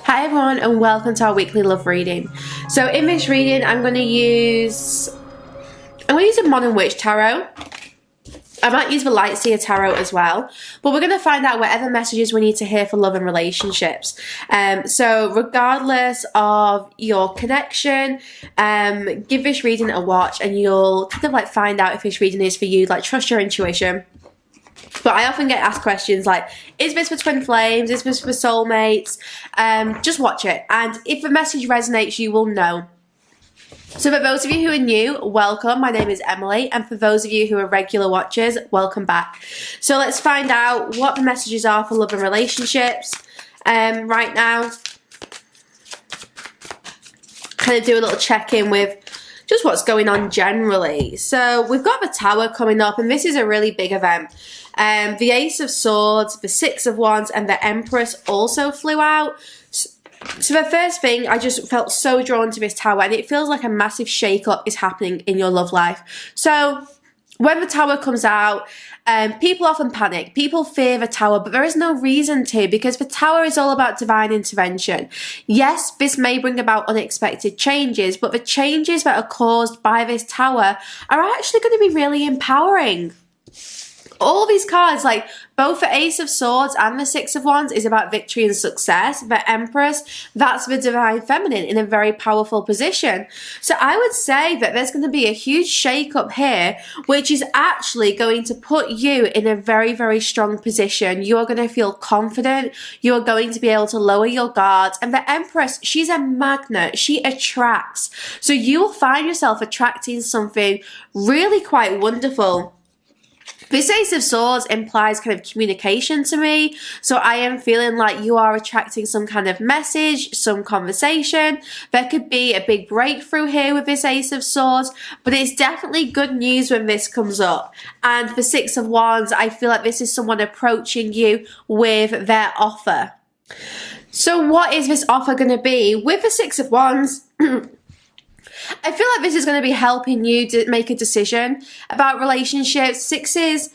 Hi everyone and welcome to our weekly love reading. So in this reading I'm going to use a Modern Witch Tarot. I might use the Lightseer Tarot as well, but we're going to find out whatever messages we need to hear for love and relationships. So regardless of your connection, give this reading a watch and you'll kind of like find out if this reading is for you. Like, trust your intuition. But I often get asked questions like, is this for twin flames? Is this for soulmates? Just watch it. And if the message resonates, you will know. So for those of you who are new, welcome. My name is Emily. And for those of you who are regular watchers, welcome back. So let's find out what the messages are for love and relationships right now. Kind of do a little check-in with just what's going on generally. So we've got the Tower coming up, and this is a really big event. The Ace of Swords, the Six of Wands, and the Empress also flew out. So the first thing, I just felt so drawn to this Tower, and it feels like a massive shake-up is happening in your love life. So when the Tower comes out, people often panic. People fear the Tower, but there is no reason to, because the Tower is all about divine intervention. Yes, this may bring about unexpected changes, but the changes that are caused by this Tower are actually going to be really empowering. All these cards, like both the Ace of Swords and the Six of Wands, is about victory and success. The Empress, that's the Divine Feminine in a very powerful position. So I would say that there's going to be a huge shake-up here, which is actually going to put you in a very, very strong position. You are going to feel confident. You are going to be able to lower your guard. And the Empress, she's a magnet. She attracts. So you will find yourself attracting something really quite wonderful. This Ace of Swords implies kind of communication to me, so I am feeling like you are attracting some kind of message, some conversation. There could be a big breakthrough here with this Ace of Swords, but it's definitely good news when this comes up. And the Six of Wands, I feel like this is someone approaching you with their offer. So what is this offer going to be? With the Six of Wands, I feel like this is going to be helping you to make a decision about relationships. Sixes,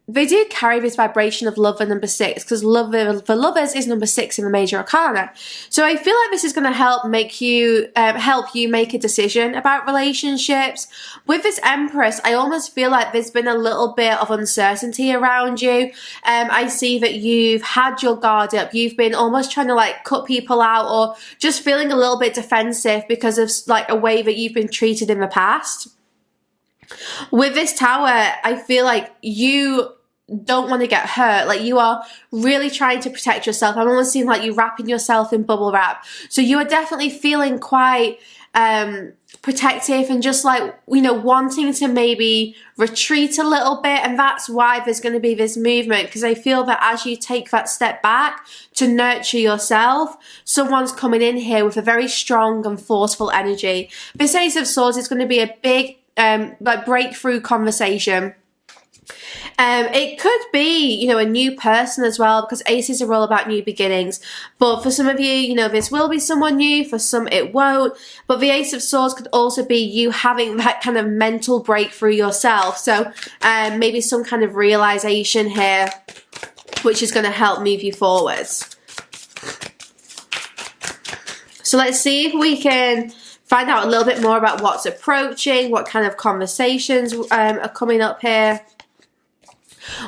they do carry this vibration of love for number 6, because love for lovers is number 6 in the major arcana. So I feel like this is going to help you make a decision about relationships. With this Empress, I almost feel like there's been a little bit of uncertainty around you. I see that you've had your guard up. You've been almost trying to like cut people out, or just feeling a little bit defensive because of like a way that you've been treated in the past. With this Tower, I feel like you don't want to get hurt. Like, you are really trying to protect yourself. I'm almost seeing like you wrapping yourself in bubble wrap. So you are definitely feeling quite protective and just like, you know, wanting to maybe retreat a little bit. And that's why there's going to be this movement, because I feel that as you take that step back to nurture yourself, someone's coming in here with a very strong and forceful energy. This Ace of Swords is going to be a big like breakthrough conversation. It could be, you know, a new person as well, because aces are all about new beginnings. But for some of you, you know, this will be someone new. For some, it won't. But the Ace of Swords could also be you having that kind of mental breakthrough yourself. So maybe some kind of realization here, which is going to help move you forwards. So let's see if we can find out a little bit more about what's approaching, what kind of conversations are coming up here.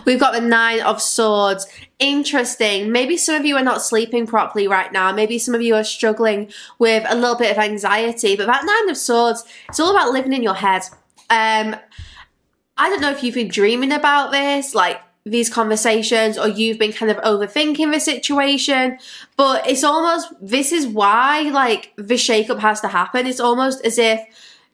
We've got the Nine of Swords. Interesting. Maybe some of you are not sleeping properly right now. Maybe some of you are struggling with a little bit of anxiety. But that Nine of Swords, it's all about living in your head. I don't know if you've been dreaming about this, like these conversations, or you've been kind of overthinking the situation, but it's almost, this is why like the shakeup has to happen. It's almost as if,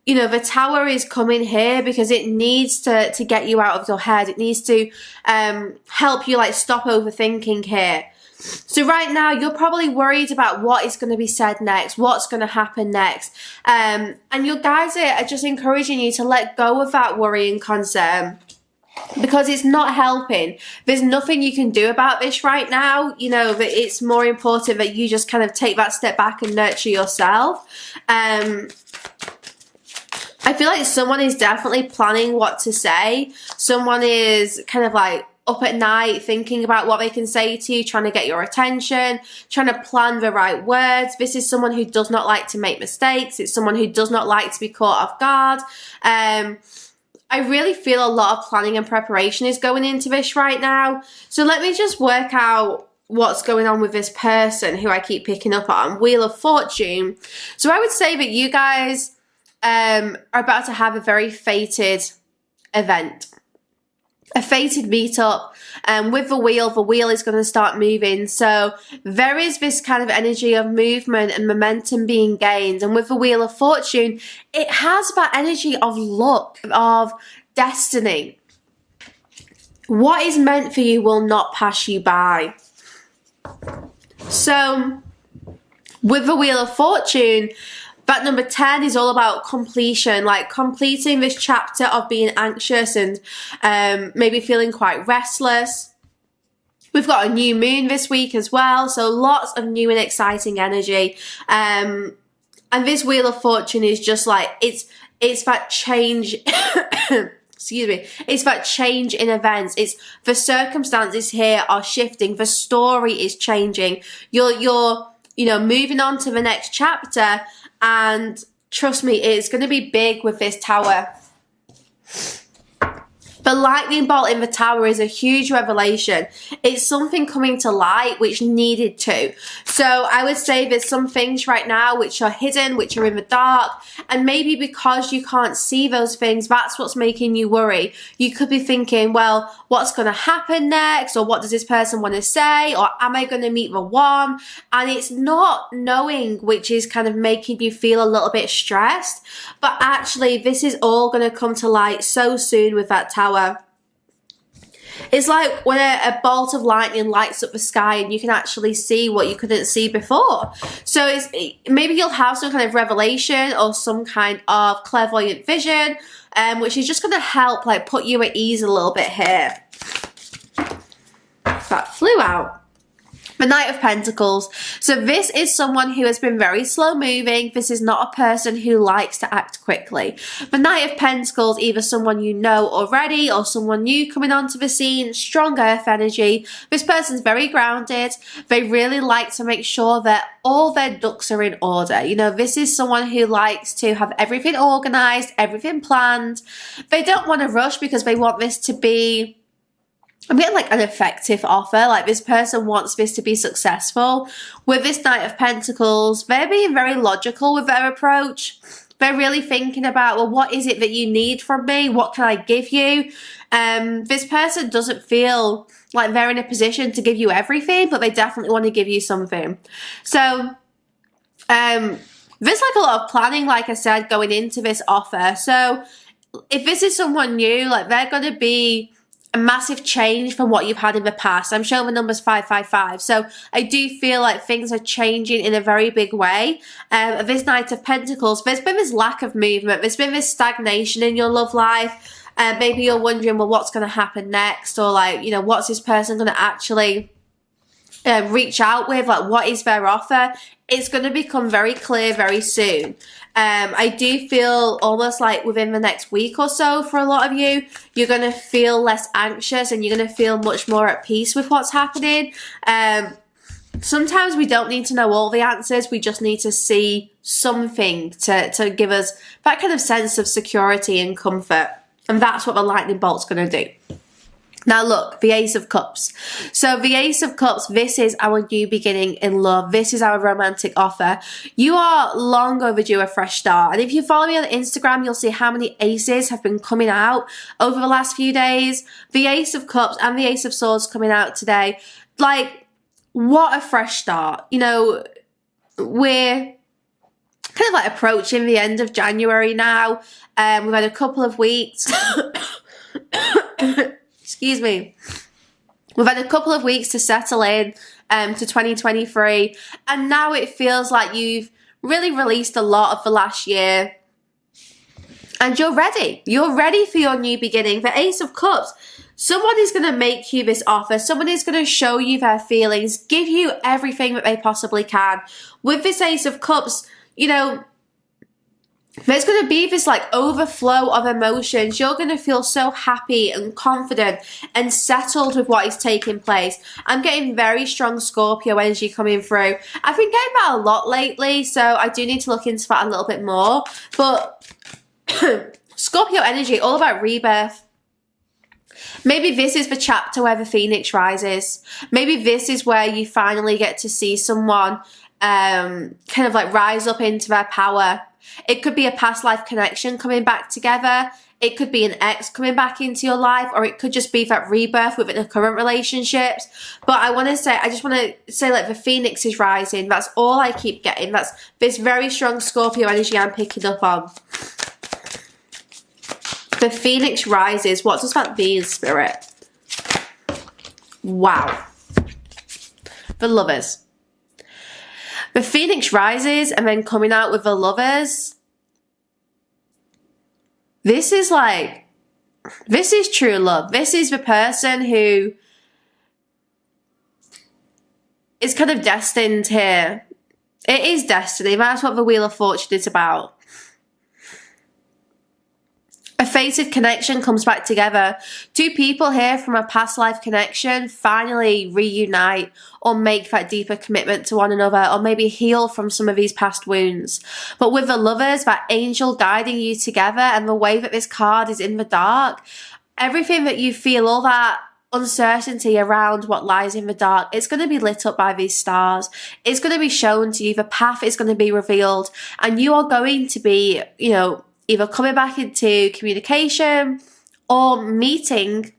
you know, the Tower is coming here because it needs to get you out of your head. It needs to help you like stop overthinking here. So right now you're probably worried about what is going to be said next, what's going to happen next, and your guides are just encouraging you to let go of that worry and concern, because it's not helping. There's nothing you can do about this right now. You know, that it's more important that you just kind of take that step back and nurture yourself. I feel like someone is definitely planning what to say. Someone is kind of like up at night thinking about what they can say to you, trying to get your attention, trying to plan the right words. This is someone who does not like to make mistakes. It's someone who does not like to be caught off guard. I really feel a lot of planning and preparation is going into this right now. So let me just work out what's going on with this person who I keep picking up on. Wheel of Fortune. So I would say that you guys are about to have a very fated event. A fated meetup. With the wheel is going to start moving. So there is this kind of energy of movement and momentum being gained. And with the Wheel of Fortune, it has that energy of luck, of destiny. What is meant for you will not pass you by. So with the Wheel of Fortune, that number 10 is all about completion, like completing this chapter of being anxious and maybe feeling quite restless. We've got a new moon this week as well, so lots of new and exciting energy. And this Wheel of Fortune is just like, it's that change, excuse me, it's that change in events. It's the circumstances here are shifting, the story is changing. You're you know, moving on to the next chapter. And trust me, it's going to be big with this Tower. The lightning bolt in the Tower is a huge revelation. It's something coming to light which needed to. So I would say there's some things right now which are hidden, which are in the dark. And maybe because you can't see those things, that's what's making you worry. You could be thinking, well, what's going to happen next? Or what does this person want to say? Or am I going to meet the one? And it's not knowing which is kind of making you feel a little bit stressed. But actually, this is all going to come to light so soon with that Tower. It's like when a bolt of lightning lights up the sky and you can actually see what you couldn't see before. So maybe you'll have some kind of revelation or some kind of clairvoyant vision, which is just going to help like put you at ease a little bit here. That flew out. The Knight of Pentacles. So this is someone who has been very slow moving. This is not a person who likes to act quickly. The Knight of Pentacles, either someone you know already or someone new coming onto the scene, strong earth energy. This person's very grounded. They really like to make sure that all their ducks are in order. You know, this is someone who likes to have everything organized, everything planned. They don't want to rush because they want this to be, I'm getting like an effective offer. Like this person wants this to be successful. With this Knight of Pentacles, they're being very logical with their approach. They're really thinking about, well, what is it that you need from me? What can I give you? This person doesn't feel like they're in a position to give you everything, but they definitely want to give you something. So there's like a lot of planning, like I said, going into this offer. So if this is someone new, like they're going to be a massive change from what you've had in the past. I'm showing the numbers 555. So I do feel like things are changing in a very big way. This Knight of Pentacles, there's been this lack of movement. There's been this stagnation in your love life. Maybe you're wondering, well, what's going to happen next? Or like, you know, what's this person going to actually reach out with? Like, what is their offer? It's going to become very clear very soon. I do feel almost like within the next week or so for a lot of you, you're going to feel less anxious and you're going to feel much more at peace with what's happening. Sometimes we don't need to know all the answers. We just need to see something to give us that kind of sense of security and comfort. And that's what the lightning bolt's going to do. Now look, the Ace of Cups. So the Ace of Cups, this is our new beginning in love. This is our romantic offer. You are long overdue a fresh start. And if you follow me on Instagram, you'll see how many aces have been coming out over the last few days. The Ace of Cups and the Ace of Swords coming out today. Like, what a fresh start. You know, we're kind of like approaching the end of January now. We've had a couple of weeks. Excuse me. We've had a couple of weeks to settle in to 2023. And now it feels like you've really released a lot of the last year. And you're ready. You're ready for your new beginning. The Ace of Cups. Someone is going to make you this offer. Someone is going to show you their feelings. Give you everything that they possibly can. With this Ace of Cups, you know, There's going to be this like overflow of emotions. You're going to feel so happy and confident and settled with what is taking place. I'm getting very strong Scorpio energy coming through. I've been getting that a lot lately, so I do need to look into that a little bit more. But Scorpio energy, all about rebirth. Maybe this is the chapter where the phoenix rises. Maybe this is where you finally get to see someone kind of like rise up into their power. It could be a past life connection coming back together. It could be an ex coming back into your life, or it could just be that rebirth within the current relationships. But I just want to say like the phoenix is rising. That's all I keep getting. That's this very strong Scorpio energy I'm picking up on. The phoenix rises. What does that mean, Spirit? Wow. The lovers. The phoenix rises and then coming out with the lovers. This is true love. This is the person who is kind of destined here. It is destiny. That's what the Wheel of Fortune is about. A fated connection comes back together. Two people here from a past life connection finally reunite or make that deeper commitment to one another, or maybe heal from some of these past wounds. But with the lovers, that angel guiding you together, and the way that this card is in the dark, everything that you feel, all that uncertainty around what lies in the dark, it's going to be lit up by these stars. It's going to be shown to you. The path is going to be revealed, and you are going to be, either coming back into communication or meeting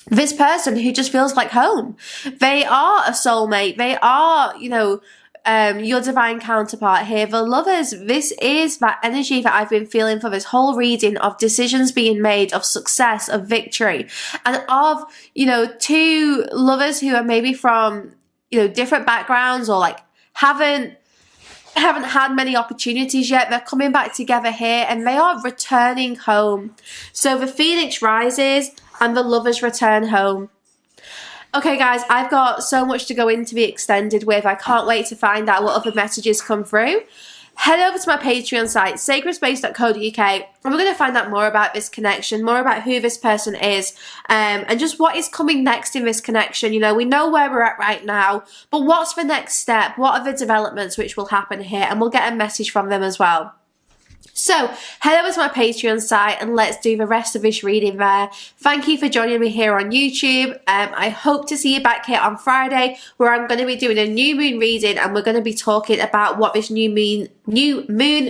this person who just feels like home. They are a soulmate. They are, your divine counterpart here. The lovers, this is that energy that I've been feeling for this whole reading, of decisions being made, of success, of victory, and of, two lovers who are maybe from, different backgrounds, or like haven't had many opportunities yet. They're coming back together here and they are returning home. So the phoenix rises and the lovers return home. Okay guys, I've got so much to go into the extended with. I can't wait to find out what other messages come through. Head over to my Patreon site, sacredspace.co.uk, and we're going to find out more about this connection, more about who this person is, and just what is coming next in this connection. We know where we're at right now, but what's the next step? What are the developments which will happen here? And we'll get a message from them as well. So head over to my Patreon site and let's do the rest of this reading there. Thank you for joining me here on YouTube. I hope to see you back here on Friday, where I'm going to be doing a new moon reading, and we're going to be talking about what this new moon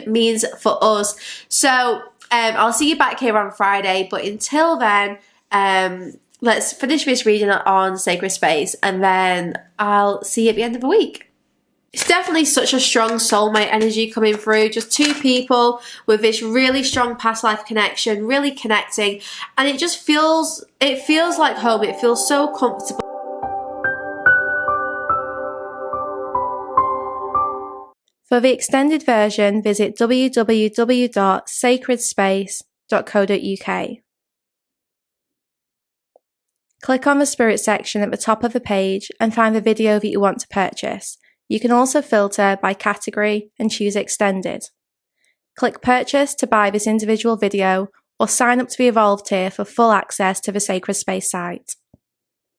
means for us. So I'll see you back here on Friday, but until then, let's finish this reading on Sacred Space, and then I'll see you at the end of the week. It's definitely such a strong soulmate energy coming through. Just two people with this really strong past life connection, really connecting. And it feels like home. It feels so comfortable. For the extended version, visit www.sacredspace.co.uk. Click on the Spirit section at the top of the page and find the video that you want to purchase. You can also filter by category and choose extended. Click purchase to buy this individual video, or sign up to the Evolve tier for full access to the Sacred Space site.